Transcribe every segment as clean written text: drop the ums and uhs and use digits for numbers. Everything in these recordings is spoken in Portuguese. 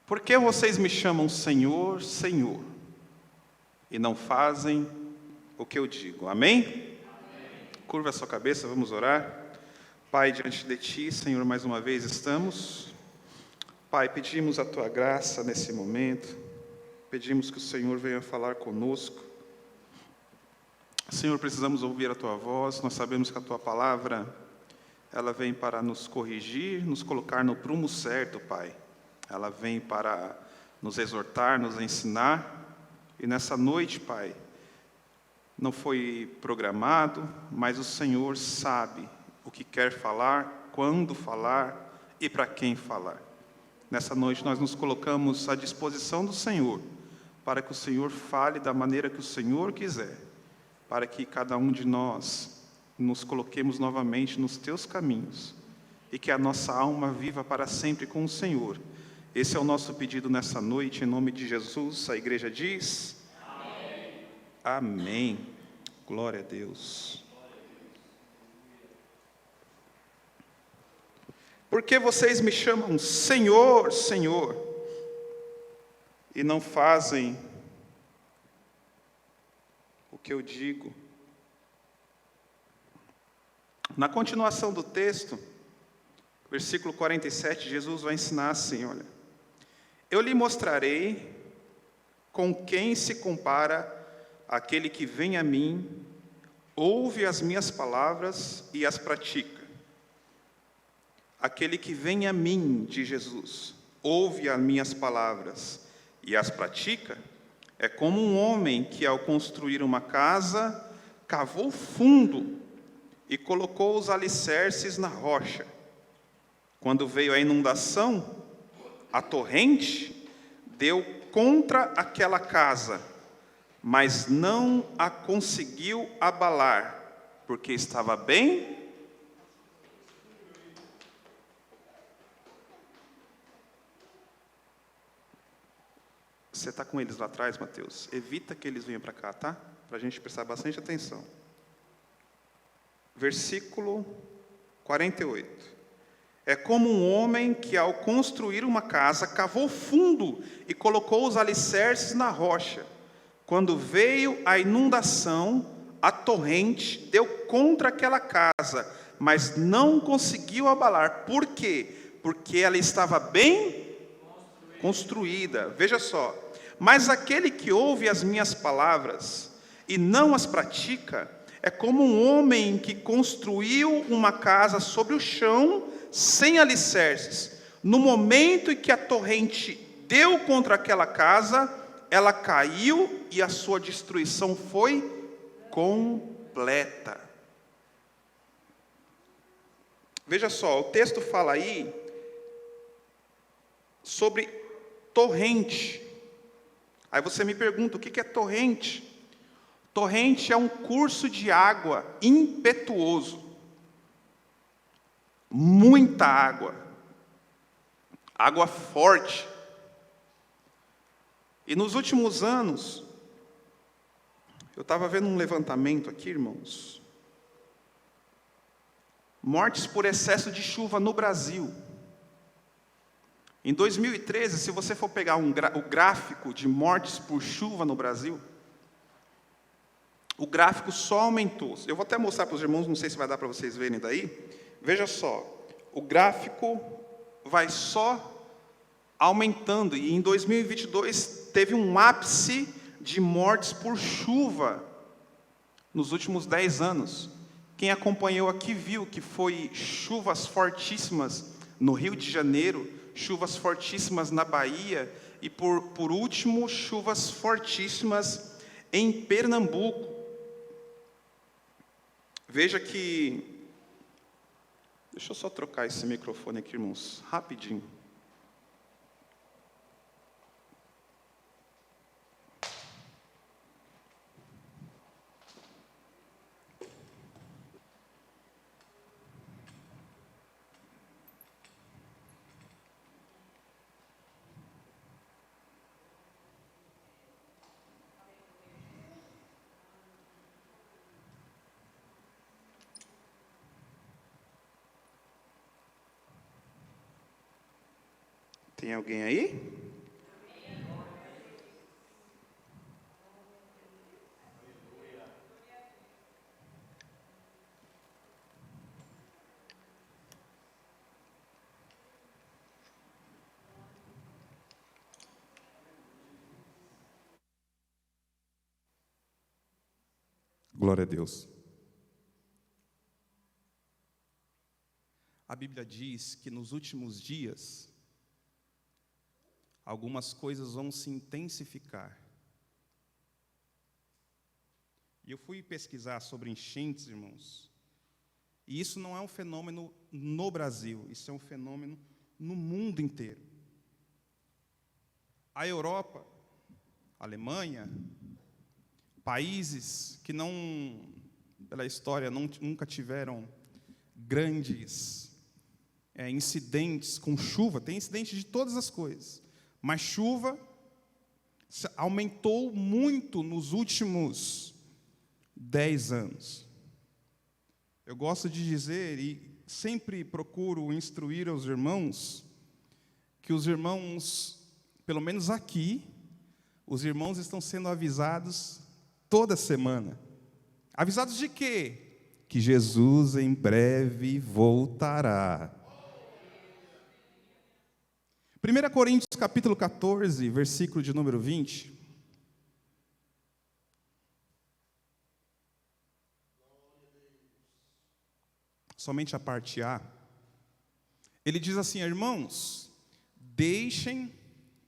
Por que vocês me chamam Senhor, Senhor, e não fazem o que eu digo? Amém? Amém. Curva a sua cabeça, vamos orar. Pai, diante de Ti, Senhor, mais uma vez estamos. Pai, pedimos a Tua graça nesse momento. Pedimos que o Senhor venha falar conosco. Senhor, precisamos ouvir a Tua voz. Nós sabemos que a Tua palavra, ela vem para nos corrigir, nos colocar no prumo certo, Pai. Ela vem para nos exortar, nos ensinar. E nessa noite, Pai, não foi programado, mas o Senhor sabe o que quer falar, quando falar e para quem falar. Nessa noite nós nos colocamos à disposição do Senhor, para que o Senhor fale da maneira que o Senhor quiser, para que cada um de nós nos coloquemos novamente nos Teus caminhos, e que a nossa alma viva para sempre com o Senhor. Esse é o nosso pedido nessa noite, em nome de Jesus. A igreja diz: amém. Amém. Glória a Deus. Por que vocês me chamam Senhor, Senhor, e não fazem o que eu digo? Na continuação do texto, versículo 47, Jesus vai ensinar assim, olha: eu lhe mostrarei com quem se compara aquele que vem a mim, ouve as minhas palavras e as pratica. Aquele que vem a mim, diz Jesus, ouve as minhas palavras e as pratica, é como um homem que, ao construir uma casa, cavou fundo e colocou os alicerces na rocha. Quando veio a inundação, a torrente deu contra aquela casa, mas não a conseguiu abalar, porque estava bem. Você está com eles lá atrás, Mateus? Evita que eles venham para cá, tá? Para a gente prestar bastante atenção. Versículo 48. É como um homem que, ao construir uma casa, cavou fundo e colocou os alicerces na rocha. Quando veio a inundação, a torrente deu contra aquela casa, mas não conseguiu abalar. Por quê? Porque ela estava bem construída. Veja só. Mas aquele que ouve as minhas palavras e não as pratica, é como um homem que construiu uma casa sobre o chão, sem alicerces. No momento em que a torrente deu contra aquela casa, ela caiu e a sua destruição foi completa. Veja só, o texto fala aí sobre torrente. Aí você me pergunta, o que é torrente? Torrente é um curso de água impetuoso. Muita água. Água forte. E nos últimos anos, eu estava vendo um levantamento aqui, irmãos. Mortes por excesso de chuva no Brasil. Em 2013, se você for pegar o gráfico de mortes por chuva no Brasil, o gráfico só aumentou. Eu vou até mostrar para os irmãos, não sei se vai dar para vocês verem daí. Veja só, o gráfico vai só aumentando. E em 2022 teve um ápice de mortes por chuva nos últimos 10 anos. Quem acompanhou aqui viu que foi chuvas fortíssimas no Rio de Janeiro, chuvas fortíssimas na Bahia e, por último, chuvas fortíssimas em Pernambuco. Veja que... Deixa eu só trocar esse microfone aqui, irmãos, rapidinho. Tem alguém aí? Glória a Deus. A Bíblia diz que nos últimos dias, algumas coisas vão se intensificar. E eu fui pesquisar sobre enchentes, irmãos. E isso não é um fenômeno no Brasil, isso é um fenômeno no mundo inteiro. A Europa, a Alemanha, países que não, pela história, nunca tiveram grandes incidentes com chuva, tem incidente de todas as coisas, mas chuva aumentou muito nos últimos 10 anos. Eu gosto de dizer, e sempre procuro instruir aos irmãos, que os irmãos, pelo menos aqui, os irmãos estão sendo avisados toda semana. Avisados de quê? Que Jesus em breve voltará. 1 Coríntios capítulo 14, versículo de número 20. Somente a parte A. Ele diz assim: irmãos, deixem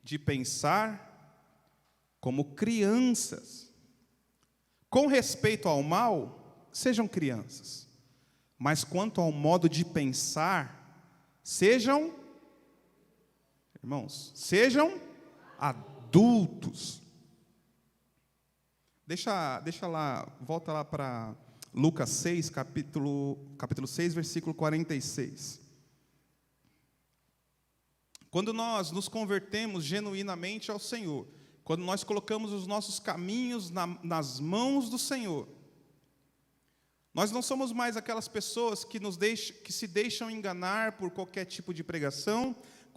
de pensar como crianças. Com respeito ao mal, sejam crianças. Mas quanto ao modo de pensar, sejam adultos. Deixa lá, volta lá para Lucas 6, capítulo 6, versículo 46. Quando nós nos convertemos genuinamente ao Senhor, quando nós colocamos os nossos caminhos nas mãos do Senhor, nós não somos mais aquelas pessoas que se deixam enganar por qualquer tipo de pregação,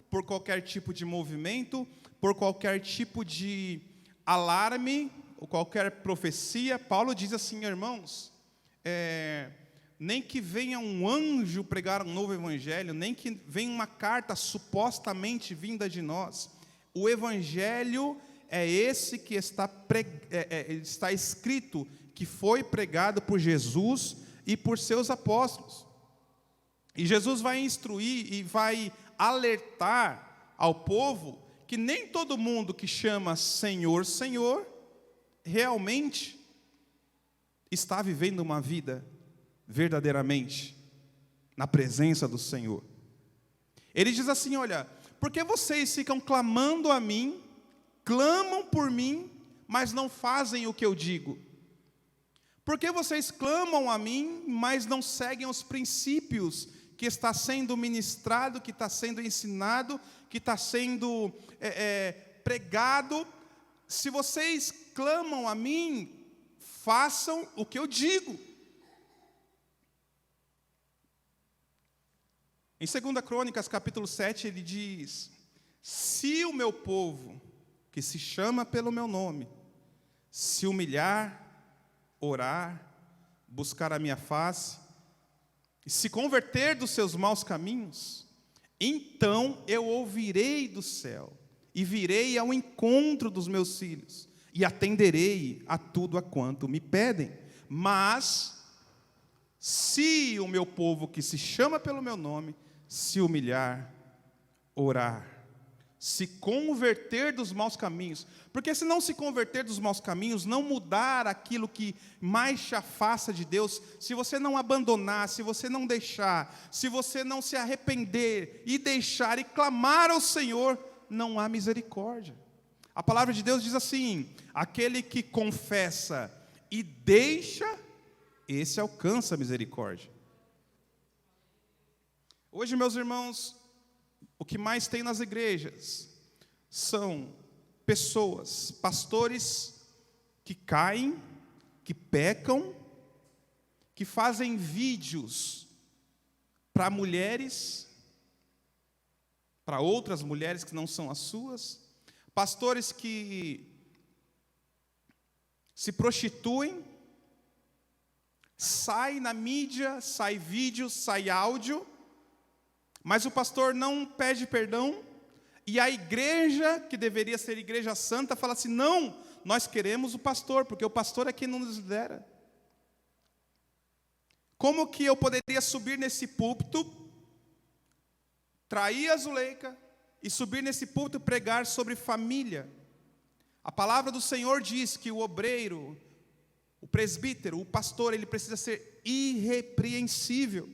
por qualquer tipo de movimento, por qualquer tipo de alarme, ou qualquer profecia. Paulo diz assim, irmãos, nem que venha um anjo pregar um novo evangelho, nem que venha uma carta supostamente vinda de nós, o evangelho é esse que está escrito, que foi pregado por Jesus e por seus apóstolos. E Jesus vai instruir e vai alertar ao povo que nem todo mundo que chama Senhor, Senhor, realmente está vivendo uma vida verdadeiramente na presença do Senhor. Ele diz assim, olha, porque vocês ficam clamando a mim, clamam por mim, mas não fazem o que eu digo? Porque vocês clamam a mim, mas não seguem os princípios que está sendo ministrado, que está sendo ensinado, que está sendo pregado? Se vocês clamam a mim, façam o que eu digo. Em 2 Crônicas, capítulo 7, ele diz: se o meu povo, que se chama pelo meu nome, se humilhar, orar, buscar a minha face, e se converter dos seus maus caminhos, então eu ouvirei do céu, e virei ao encontro dos meus filhos, e atenderei a tudo a quanto me pedem. Mas, se o meu povo que se chama pelo meu nome, se humilhar, orar, se converter dos maus caminhos, porque se não se converter dos maus caminhos, não mudar aquilo que mais te afasta de Deus, se você não abandonar, se você não deixar, se você não se arrepender e deixar e clamar ao Senhor, não há misericórdia. A palavra de Deus diz assim: aquele que confessa e deixa, esse alcança a misericórdia. Hoje, meus irmãos, o que mais tem nas igrejas são pessoas, pastores que caem, que pecam, que fazem vídeos para mulheres, para outras mulheres que não são as suas, pastores que se prostituem, sai na mídia, sai vídeo, sai áudio, mas o pastor não pede perdão, e a igreja, que deveria ser igreja santa, fala assim: não, nós queremos o pastor, porque o pastor é quem nos lidera. Como que eu poderia subir nesse púlpito, trair a Zuleika e subir nesse púlpito e pregar sobre família? A palavra do Senhor diz que o obreiro, o presbítero, o pastor, ele precisa ser irrepreensível.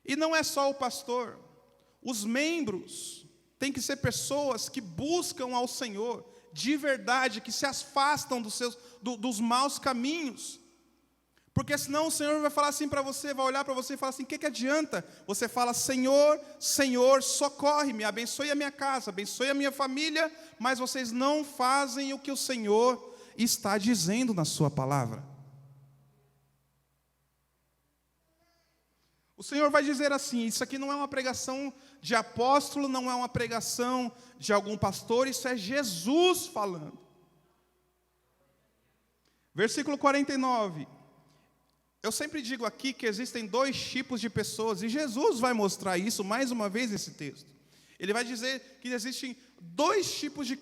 E não é só o pastor, os membros têm que ser pessoas que buscam ao Senhor de verdade, que se afastam dos maus caminhos. Porque senão o Senhor vai falar assim para você, vai olhar para você e falar assim: o que adianta? Você fala: Senhor, Senhor, socorre-me, abençoe a minha casa, abençoe a minha família, mas vocês não fazem o que o Senhor está dizendo na sua palavra. O Senhor vai dizer assim: isso aqui não é uma pregação de apóstolo, não é uma pregação de algum pastor, isso é Jesus falando. Versículo 49. Eu sempre digo aqui que existem dois tipos de pessoas, e Jesus vai mostrar isso mais uma vez nesse texto. Ele vai dizer que existem dois tipos de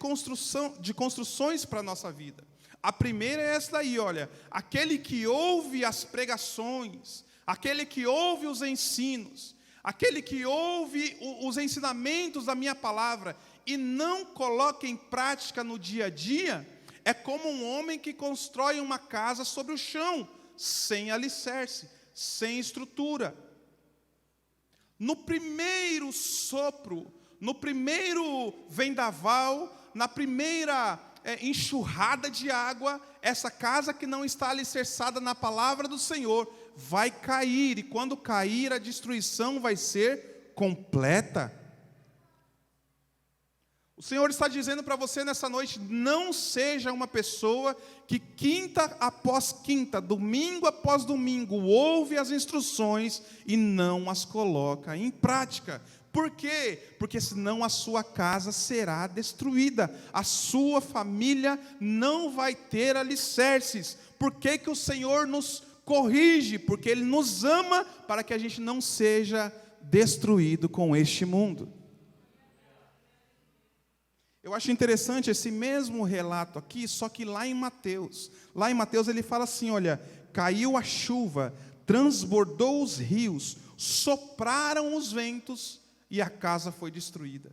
construções para a nossa vida. A primeira é essa daí, olha: aquele que ouve as pregações, aquele que ouve os ensinos, aquele que ouve os ensinamentos da minha palavra e não coloca em prática no dia a dia, é como um homem que constrói uma casa sobre o chão, sem alicerce, sem estrutura. No primeiro sopro, no primeiro vendaval, na primeira enxurrada de água, essa casa que não está alicerçada na palavra do Senhor vai cair, e quando cair, a destruição vai ser completa. O Senhor está dizendo para você nessa noite: não seja uma pessoa que quinta após quinta, domingo após domingo, ouve as instruções e não as coloca em prática. Por quê? Porque senão a sua casa será destruída, a sua família não vai ter alicerces. Por que que o Senhor nos corrige? Porque Ele nos ama, para que a gente não seja destruído com este mundo. Eu acho interessante esse mesmo relato aqui, só que lá em Mateus ele fala assim: olha, caiu a chuva, transbordou os rios, sopraram os ventos e a casa foi destruída.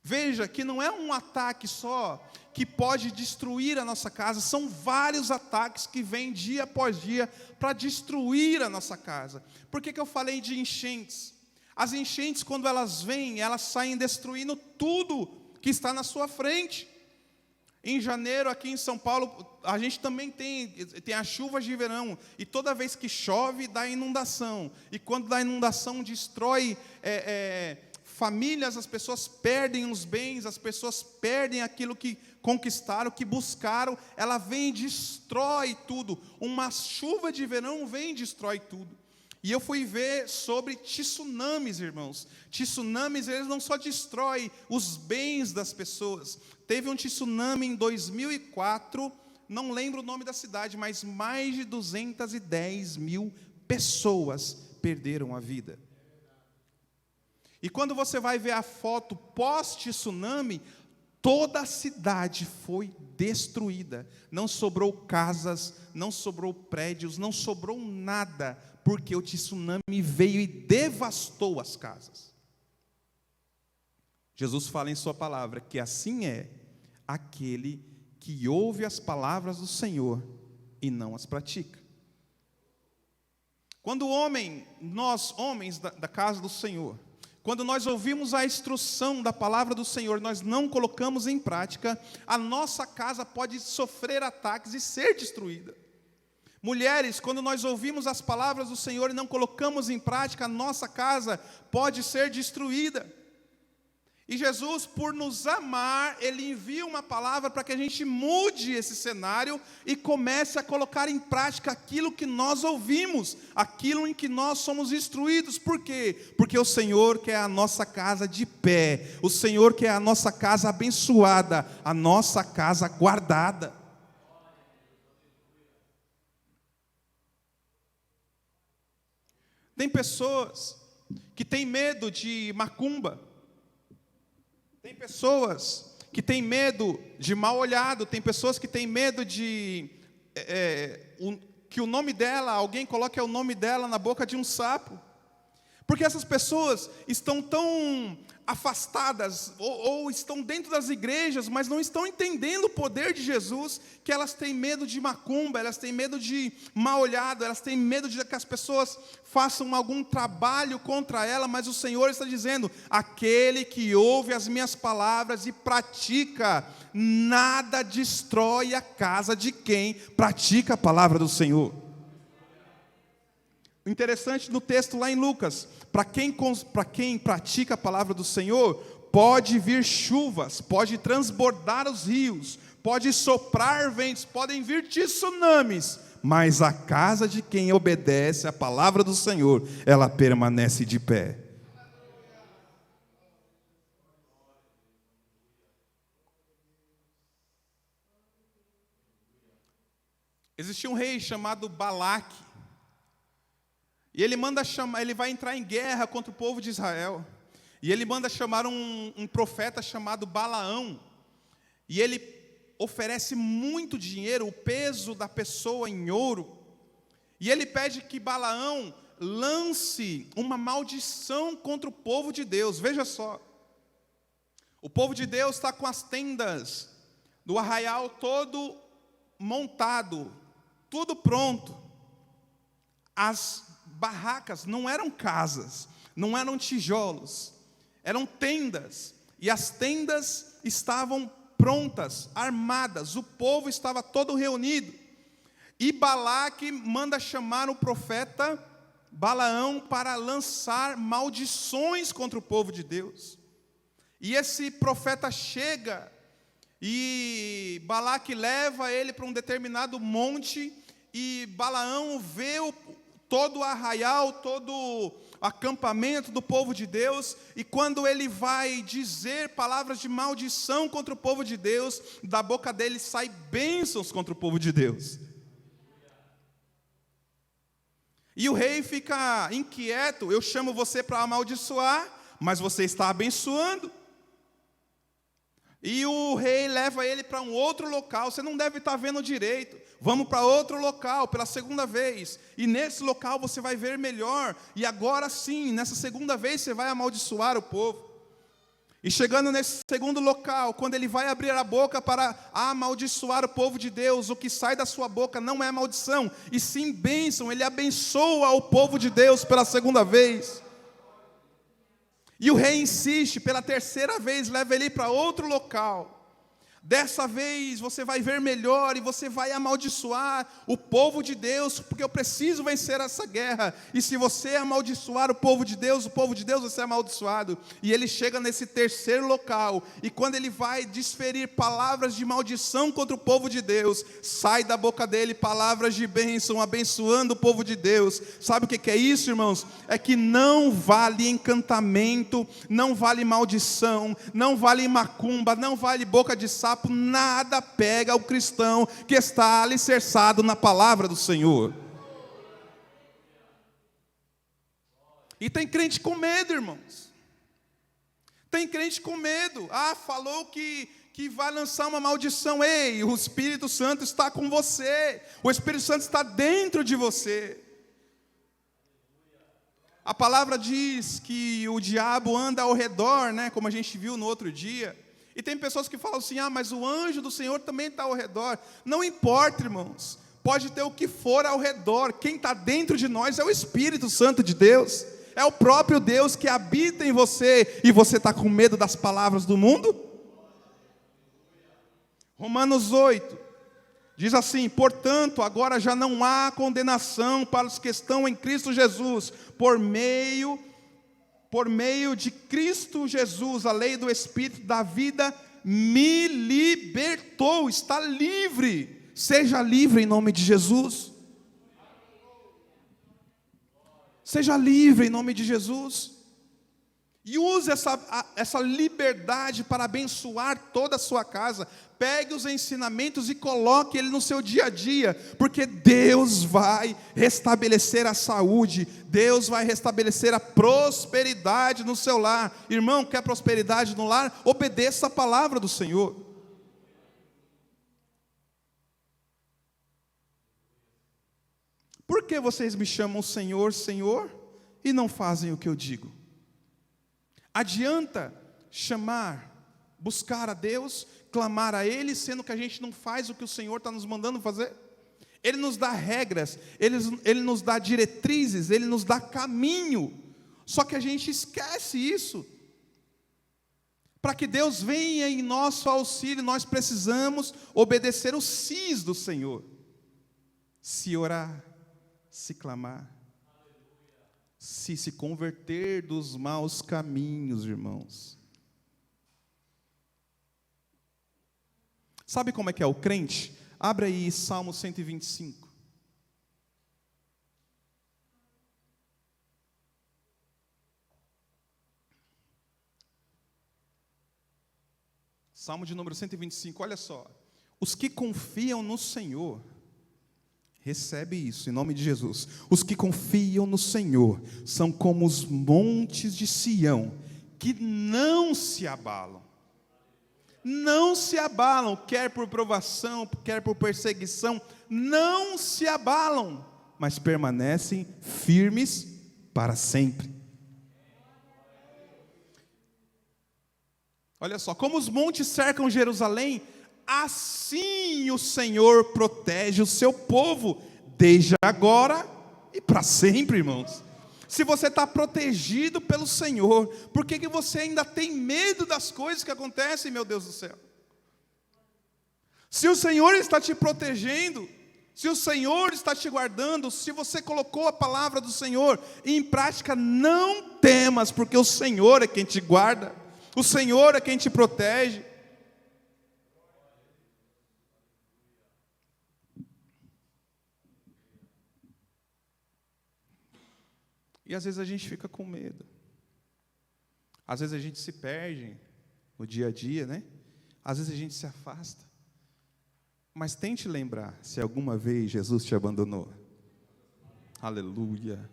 Veja que não é um ataque só que pode destruir a nossa casa, são vários ataques que vêm dia após dia para destruir a nossa casa. Por que que eu falei de enchentes? As enchentes, quando elas vêm, elas saem destruindo tudo que está na sua frente. Em janeiro, aqui em São Paulo, a gente também tem as chuvas de verão, e toda vez que chove, dá inundação, e quando dá inundação, destrói famílias, as pessoas perdem os bens, as pessoas perdem aquilo que conquistaram, que buscaram, ela vem e destrói tudo. Uma chuva de verão vem e destrói tudo. E eu fui ver sobre tsunamis, irmãos. Tsunamis, eles não só destroem os bens das pessoas. Teve um tsunami em 2004, não lembro o nome da cidade, mas mais de 210 mil pessoas perderam a vida. E quando você vai ver a foto pós-tsunami, toda a cidade foi destruída. Não sobrou casas, não sobrou prédios, não sobrou nada, porque o tsunami veio e devastou as casas. Jesus fala em sua palavra que assim é aquele que ouve as palavras do Senhor e não as pratica. Quando nós homens da casa do Senhor, quando nós ouvimos a instrução da palavra do Senhor, nós não colocamos em prática, a nossa casa pode sofrer ataques e ser destruída. Mulheres, quando nós ouvimos as palavras do Senhor e não colocamos em prática, a nossa casa pode ser destruída. E Jesus, por nos amar, Ele envia uma palavra para que a gente mude esse cenário e comece a colocar em prática aquilo que nós ouvimos, aquilo em que nós somos instruídos. Por quê? Porque o Senhor quer a nossa casa de pé, o Senhor quer a nossa casa abençoada, a nossa casa guardada. Tem pessoas que têm medo de macumba. Tem pessoas que têm medo de mal olhado. Tem pessoas que têm medo que o nome dela, alguém coloque o nome dela na boca de um sapo. Porque essas pessoas estão tão afastadas, ou estão dentro das igrejas, mas não estão entendendo o poder de Jesus, que elas têm medo de macumba, elas têm medo de mal olhado, elas têm medo de que as pessoas façam algum trabalho contra ela, mas o Senhor está dizendo: aquele que ouve as minhas palavras e pratica, nada destrói a casa de quem pratica a palavra do Senhor. O interessante no texto lá em Lucas, para quem pratica a palavra do Senhor, pode vir chuvas, pode transbordar os rios, pode soprar ventos, podem vir tsunamis, mas a casa de quem obedece a palavra do Senhor, ela permanece de pé. Existia um rei chamado Balaque, e ele vai entrar em guerra contra o povo de Israel. E ele manda chamar um profeta chamado Balaão. E ele oferece muito dinheiro, o peso da pessoa em ouro. E ele pede que Balaão lance uma maldição contra o povo de Deus. Veja só. O povo de Deus está com as tendas do arraial todo montado, tudo pronto. As barracas não eram casas, não eram tijolos, eram tendas, e as tendas estavam prontas, armadas, o povo estava todo reunido, e Balaque manda chamar o profeta Balaão para lançar maldições contra o povo de Deus. E esse profeta chega, e Balaque leva ele para um determinado monte, e Balaão vê todo o arraial, todo o acampamento do povo de Deus, e quando ele vai dizer palavras de maldição contra o povo de Deus, da boca dele sai bênçãos contra o povo de Deus. E o rei fica inquieto: eu chamo você para amaldiçoar, mas você está abençoando. E o rei leva ele para um outro local: você não deve estar vendo direito, vamos para outro local pela segunda vez, e nesse local você vai ver melhor, e agora sim, nessa segunda vez você vai amaldiçoar o povo. E chegando nesse segundo local, quando ele vai abrir a boca para amaldiçoar o povo de Deus, o que sai da sua boca não é maldição, e sim bênção. Ele abençoa o povo de Deus pela segunda vez. E o rei insiste, pela terceira vez, leva ele para outro local. Dessa vez você vai ver melhor e você vai amaldiçoar o povo de Deus, porque eu preciso vencer essa guerra. E se você amaldiçoar o povo de Deus vai ser amaldiçoado. E ele chega nesse terceiro local, e quando ele vai desferir palavras de maldição contra o povo de Deus, sai da boca dele palavras de bênção, abençoando o povo de Deus. Sabe o que é isso, irmãos? É que não vale encantamento, não vale maldição, não vale macumba, não vale boca de sapo, nada pega o cristão que está alicerçado na palavra do Senhor. E tem crente com medo, irmãos. Tem crente com medo. Falou que vai lançar uma maldição. Ei, o Espírito Santo está com você. O Espírito Santo está dentro de você. A palavra diz que o diabo anda ao redor, né, como a gente viu no outro dia. E tem pessoas que falam assim: mas o anjo do Senhor também está ao redor. Não importa, irmãos, pode ter o que for ao redor, quem está dentro de nós é o Espírito Santo de Deus, é o próprio Deus que habita em você. E você está com medo das palavras do mundo? Romanos 8 diz assim: portanto, agora já não há condenação para os que estão em Cristo Jesus, por meio de Cristo Jesus, a lei do Espírito da vida me libertou. Está livre. Seja livre em nome de Jesus. Seja livre em nome de Jesus. E use essa liberdade para abençoar toda a sua casa. Pegue os ensinamentos e coloque ele no seu dia a dia, porque Deus vai restabelecer a saúde, Deus vai restabelecer a prosperidade no seu lar. Irmão, quer prosperidade no lar? Obedeça a palavra do Senhor. Por que vocês me chamam Senhor, Senhor, e não fazem o que eu digo? Adianta chamar, buscar a Deus, clamar a Ele, sendo que a gente não faz o que o Senhor está nos mandando fazer? Ele nos dá regras, Ele nos dá diretrizes, Ele nos dá caminho, só que a gente esquece isso. Para que Deus venha em nosso auxílio, nós precisamos obedecer os sis do Senhor. Se orar, se clamar, se converter dos maus caminhos, irmãos. Sabe como é que é o crente? Abre aí Salmo 125. Salmo de número 125, olha só. Os que confiam no Senhor, recebe isso, em nome de Jesus. Os que confiam no Senhor são como os montes de Sião, que não se abalam. Não se abalam, quer por provação, quer por perseguição, não se abalam, mas permanecem firmes para sempre. Olha só, como os montes cercam Jerusalém, assim o Senhor protege o seu povo, desde agora e para sempre, irmãos. Se você está protegido pelo Senhor, por que você ainda tem medo das coisas que acontecem, meu Deus do céu? Se o Senhor está te protegendo, se o Senhor está te guardando, se você colocou a palavra do Senhor em prática, não temas, porque o Senhor é quem te guarda, o Senhor é quem te protege. E às vezes a gente fica com medo. Às vezes a gente se perde no dia a dia, né? Às vezes a gente se afasta. Mas tente lembrar se alguma vez Jesus te abandonou. Aleluia.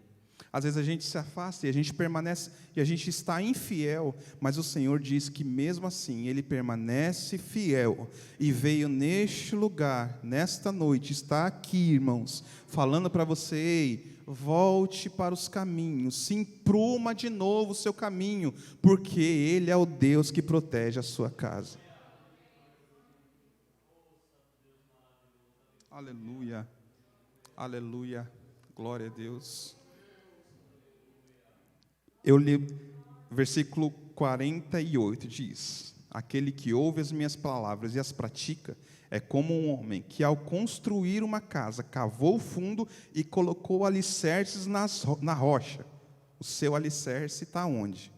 Às vezes a gente se afasta e a gente permanece, e a gente está infiel, mas o Senhor diz que mesmo assim Ele permanece fiel, e veio neste lugar, nesta noite, está aqui, irmãos, falando para você: ei, volte para os caminhos, se empruma de novo o seu caminho, porque Ele é o Deus que protege a sua casa. Aleluia, aleluia, glória a Deus. Eu li, versículo 48 diz: aquele que ouve as minhas palavras e as pratica, é como um homem que, ao construir uma casa, cavou fundo e colocou alicerces na rocha. O seu alicerce está onde?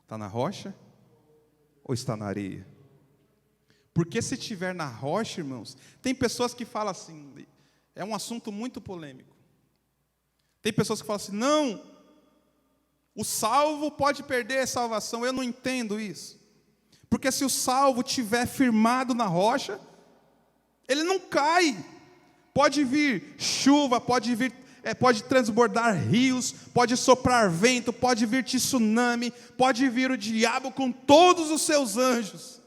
Está na rocha ou está na areia? Porque se estiver na rocha, irmãos, tem pessoas que falam assim, é um assunto muito polêmico. Tem pessoas que falam assim: não, o salvo pode perder a salvação. Eu não entendo isso. Porque se o salvo estiver firmado na rocha, ele não cai. Pode vir chuva, pode transbordar rios, pode soprar vento, pode vir tsunami, pode vir o diabo com todos os seus anjos.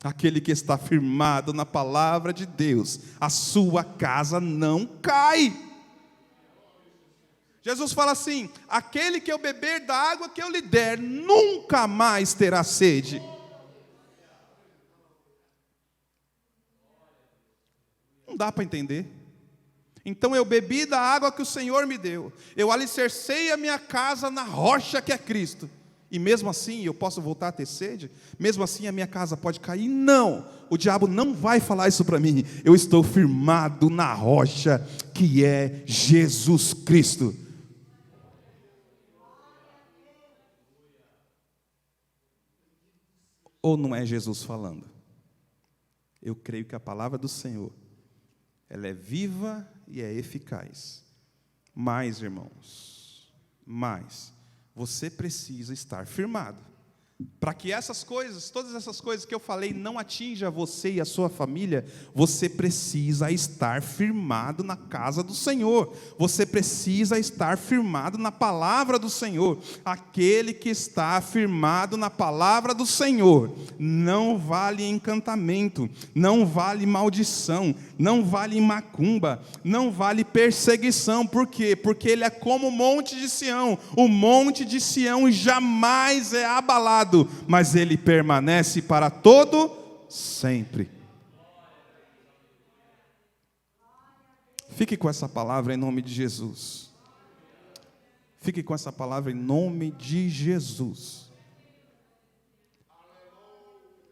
Aquele que está firmado na palavra de Deus, a sua casa não cai. Jesus fala assim: aquele que eu beber da água que eu lhe der, nunca mais terá sede. Não dá para entender. Então eu bebi da água que o Senhor me deu, eu alicercei a minha casa na rocha que é Cristo, e mesmo assim eu posso voltar a ter sede? Mesmo assim a minha casa pode cair? Não, o diabo não vai falar isso para mim. Eu estou firmado na rocha que é Jesus Cristo. Ou não é Jesus falando? Eu creio que a palavra do Senhor, ela é viva e é eficaz. Mas, irmãos, você precisa estar firmado. Para que essas coisas, todas essas coisas que eu falei, não atinjam você e a sua família, você precisa estar firmado na casa do Senhor. Você precisa estar firmado na palavra do Senhor. Aquele que está firmado na palavra do Senhor, não vale encantamento, não vale maldição, não vale macumba, não vale perseguição. Por quê? Porque ele é como o monte de Sião. O monte de Sião jamais é abalado, mas ele permanece para todo sempre. Fique com essa palavra em nome de Jesus. Fique com essa palavra em nome de Jesus.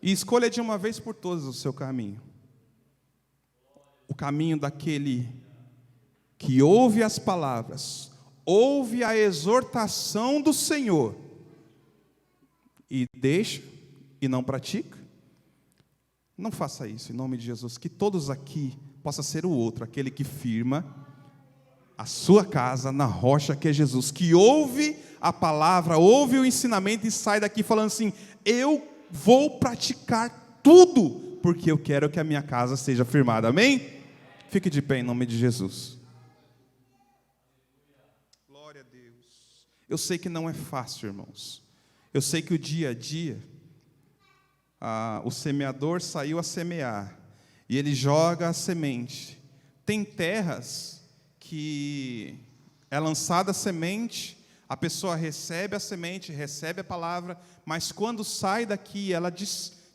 E escolha de uma vez por todas o seu caminho. O caminho daquele que ouve as palavras, ouve a exortação do Senhor, e deixa e não pratica. Não faça isso em nome de Jesus. Que todos aqui possa ser o outro, aquele que firma a sua casa na rocha que é Jesus, que ouve a palavra, ouve o ensinamento e sai daqui falando assim: eu vou praticar tudo, porque eu quero que a minha casa seja firmada. Amém? Fique de pé em nome de Jesus. Glória a Deus. Eu sei que não é fácil, irmãos. Eu sei que o dia a dia, o semeador saiu a semear, e ele joga a semente. Tem terras que é lançada a semente, a pessoa recebe a semente, recebe a palavra, mas quando sai daqui, ela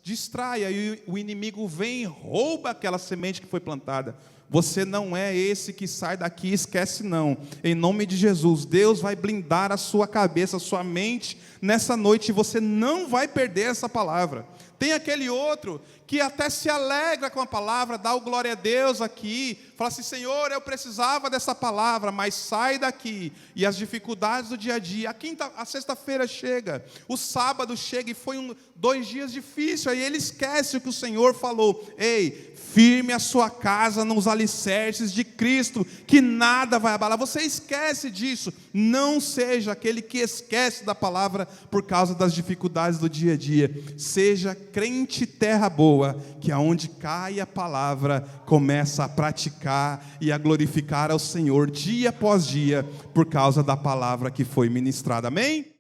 distrai, aí o inimigo vem e rouba aquela semente que foi plantada. Você não é esse que sai daqui e esquece, não. Em nome de Jesus, Deus vai blindar a sua cabeça, a sua mente nessa noite, e você não vai perder essa palavra. Tem aquele outro que até se alegra com a palavra, dá o glória a Deus aqui, fala assim: Senhor, eu precisava dessa palavra, mas sai daqui, e as dificuldades do dia a dia, a sexta-feira chega, o sábado chega, e foi 2 dias difíceis, aí ele esquece o que o Senhor falou. Ei, firme a sua casa nos alicerces de Cristo, que nada vai abalar. Você esquece disso. Não seja aquele que esquece da palavra por causa das dificuldades do dia a dia. Seja crente terra boa, que aonde cai a palavra, começa a praticar e a glorificar ao Senhor dia após dia, por causa da palavra que foi ministrada. Amém?